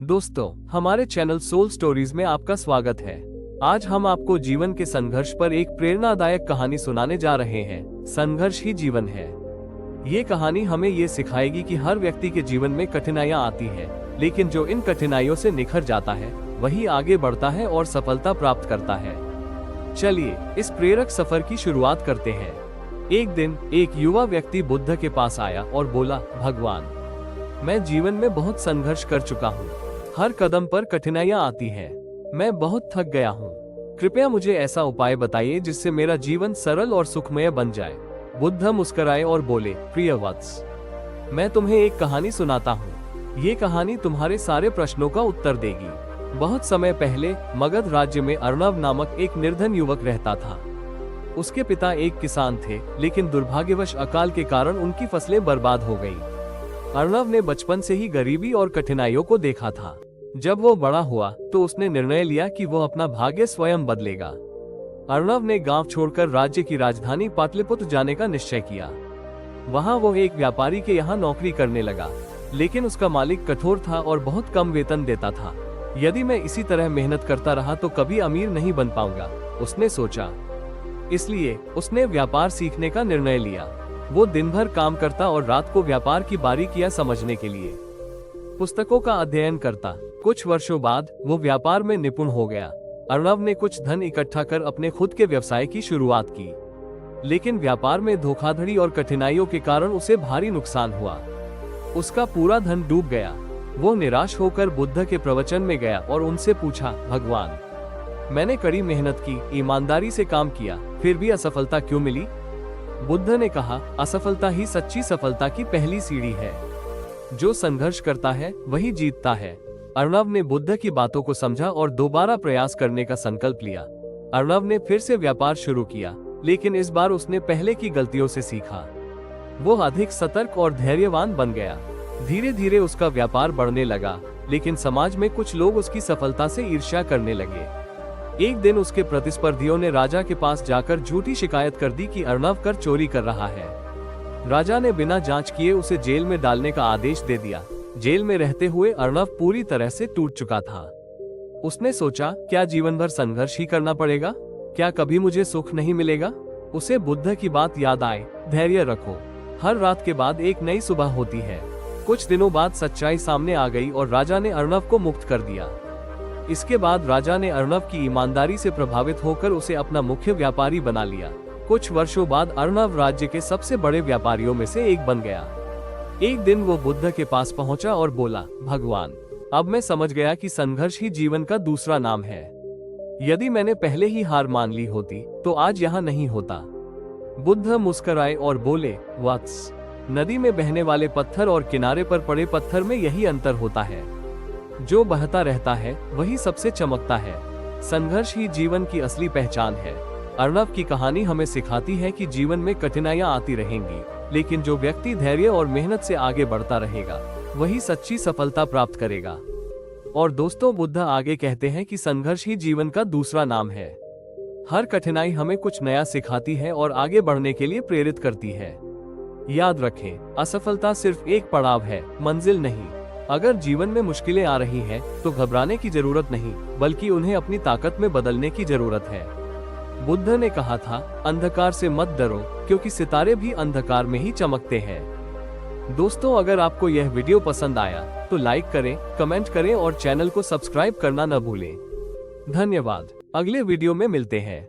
दोस्तों, हमारे channel soul stories में आपका स्वागत है। आज हम आपको जीवन के संघर्ष पर एक प्रेरणादायक कहानी सुनाने जा रहे हैं। संघर्ष ही जीवन है। ये कहानी हमें ये सिखाएगी कि हर व्यक्ति के जीवन में कठिनाइयाँ आती है, लेकिन जो इन कठिनाइयों से निखर जाता है वही आगे बढ़ता है और सफलता प्राप्त करता है। चलिए इस प्रेरक सफर की शुरुआत करते हैं। एक दिन एक युवा व्यक्ति बुद्ध के पास आया और बोला, भगवान, मैं जीवन में बहुत संघर्ष कर चुका हूँ। हर कदम पर कठिनाइयाँ आती हैं। मैं बहुत थक गया हूँ। कृपया मुझे ऐसा उपाय बताइए जिससे मेरा जीवन सरल और सुखमय बन जाए। बुद्ध मुस्कुराए और बोले, प्रिय वत्स, मैं तुम्हें एक कहानी सुनाता हूँ। ये कहानी तुम्हारे सारे प्रश्नों का उत्तर देगी। बहुत समय पहले मगध राज्य में अर्णव नामक एक निर्धन युवक रहता था। उसके पिता एक किसान थे, लेकिन दुर्भाग्यवश अकाल के कारण उनकी फसलें बर्बाद हो गई। अर्णव ने बचपन से ही गरीबी और कठिनाइयों को देखा था। जब वो बड़ा हुआ तो उसने निर्णय लिया कि वो अपना भाग्य स्वयं बदलेगा। अर्णव ने गांव छोड़कर राज्य की राजधानी पाटलिपुत्र जाने का निश्चय किया। वहां वो एक व्यापारी के यहाँ नौकरी करने लगा, लेकिन उसका मालिक कठोर था और बहुत कम वेतन देता था। यदि मैं इसी तरह मेहनत करता रहा तो कभी अमीर नहीं बन पाऊंगा, उसने सोचा। इसलिए उसने व्यापार सीखने का निर्णय लिया। वो दिन भर काम करता और रात को व्यापार की बारीकियां समझने के लिए पुस्तकों का अध्ययन करता। कुछ वर्षों बाद वो व्यापार में निपुण हो गया। अर्णव ने कुछ धन इकट्ठा कर अपने खुद के व्यवसाय की शुरुआत की, लेकिन व्यापार में धोखाधड़ी और कठिनाइयों के कारण उसे भारी नुकसान हुआ। उसका पूरा धन डूब गया। वो निराश होकर बुद्ध के प्रवचन में गया और उनसे पूछा, भगवान, मैंने कड़ी मेहनत की, ईमानदारी से काम किया, फिर भी असफलता क्यों मिली? बुद्ध ने कहा, असफलता ही सच्ची सफलता की पहली सीढ़ी है। जो संघर्ष करता है वही जीतता है। अर्णव ने बुद्ध की बातों को समझा और दोबारा प्रयास करने का संकल्प लिया। अर्णव ने फिर से व्यापार शुरू किया, लेकिन इस बार उसने पहले की गलतियों से सीखा। वो अधिक सतर्क और धैर्यवान बन गया। धीरे धीरे उसका व्यापार बढ़ने लगा, लेकिन समाज में कुछ लोग उसकी सफलता से ईर्ष्या करने लगे। एक दिन उसके प्रतिस्पर्धियों ने राजा के पास जाकर झूठी शिकायत कर दी कि अर्णव कर चोरी कर रहा है। राजा ने बिना जांच किए उसे जेल में डालने का आदेश दे दिया। जेल में रहते हुए अर्णव पूरी तरह से टूट चुका था। उसने सोचा, क्या जीवन भर संघर्ष ही करना पड़ेगा? क्या कभी मुझे सुख नहीं मिलेगा? उसे बुद्ध की बात याद आई, धैर्य रखो, हर रात के बाद एक नई सुबह होती है। कुछ दिनों बाद सच्चाई सामने आ गई और राजा ने अर्णव को मुक्त कर दिया। इसके बाद राजा ने अर्णव की ईमानदारी से प्रभावित होकर उसे अपना मुख्य व्यापारी बना लिया। कुछ वर्षों बाद अर्णव राज्य के सबसे बड़े व्यापारियों में से एक बन गया। एक दिन वो बुद्ध के पास पहुंचा और बोला, भगवान, अब मैं समझ गया कि संघर्ष ही जीवन का दूसरा नाम है। यदि मैंने पहले ही हार मान ली होती तो आज यहाँ नहीं होता। बुद्ध मुस्कुराए और बोले, वत्स, नदी में बहने वाले पत्थर और किनारे पर पड़े पत्थर में यही अंतर होता है। जो बहता रहता है वही सबसे चमकता है। संघर्ष ही जीवन की असली पहचान है। अर्णव की कहानी हमें सिखाती है कि जीवन में कठिनाइयां आती रहेंगी, लेकिन जो व्यक्ति धैर्य और मेहनत से आगे बढ़ता रहेगा वही सच्ची सफलता प्राप्त करेगा। और दोस्तों, बुद्ध आगे कहते हैं कि संघर्ष ही जीवन का दूसरा नाम है। हर कठिनाई हमें कुछ नया सिखाती है और आगे बढ़ने के लिए प्रेरित करती है। याद रखें, असफलता सिर्फ एक पड़ाव है, मंजिल नहीं। अगर जीवन में मुश्किलें आ रही हैं, तो घबराने की जरूरत नहीं, बल्कि उन्हें अपनी ताकत में बदलने की जरूरत है। बुद्ध ने कहा था, अंधकार से मत डरो, क्योंकि सितारे भी अंधकार में ही चमकते हैं। दोस्तों, अगर आपको यह वीडियो पसंद आया तो लाइक करें, कमेंट करें और चैनल को सब्सक्राइब करना न भूलें। धन्यवाद। अगले वीडियो में मिलते हैं।